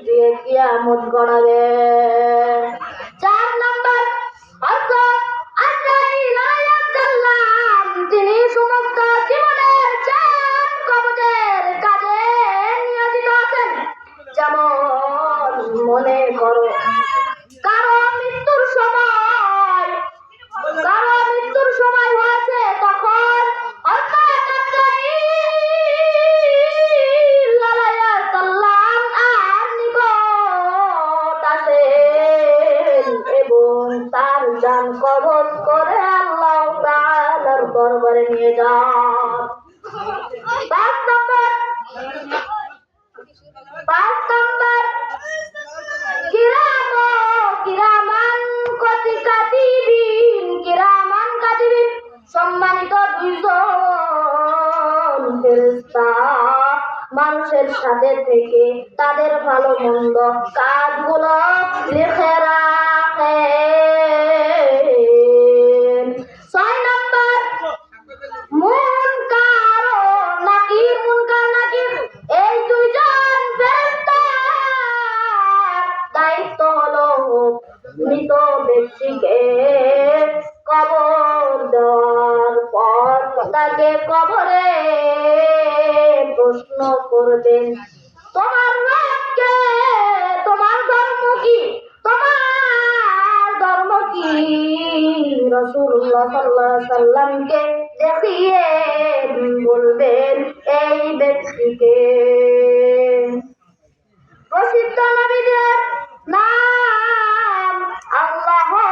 দিয়ে কিয়ামত গড়াবে। 4 নাম্বার হযরত আজরাইল আলাইহিস সালাম, তিনি সমস্ত জীবনের জান কবজের কাজে নিয়োজিত আছেন। যেমন মনে করো কারো মৃত্যুর সময় হয়েছে, তখন হযরত আজরাইল আলাইহিস সালাম আর নিকট আসেন এবং তার জান কবজ করে আল্লাহ তাআলার দরবারে নিয়ে যান। 5 নম্বর কিরামান কাতিবিন, সম্মানিত 2 জন ফেরেশতা মানুষের সাথে থেকে তাদের ভালো মন্দ কাজগুলো লিখে রাখেন। 6 নম্বর মুনকার ও নাকির, এই 2 জন ফেরেশতার দায়িত্ব হলো মৃত ব্যক্তিকে কবর দেওয়ার পর তাকে কবরে প্রশ্ন করবেন, তোমার রবকে, তোমার ধর্ম কি, রাসূলুল্লাহ সাল্লাল্লাহু আলাইহি সাল্লামকে দেখিয়ে বলবেন এই ব্যক্তিকে। প্রসিদ্ধ নবীদের নাম আল্লাহর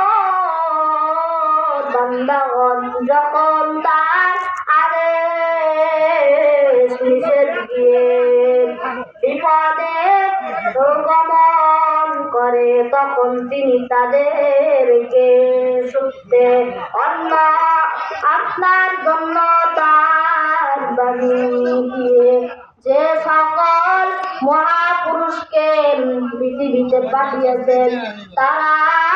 বান্দাগণ যখন তার আদেশ নিষেধ দিয়ে বিপদে গমন করে, তখন তিনি তাদেরকে শুনতে অন্য আপনার জন্য তার বাণী দিয়ে যে সকল মহাপুরুষকে পৃথিবীতে পাঠিয়েছেন তারা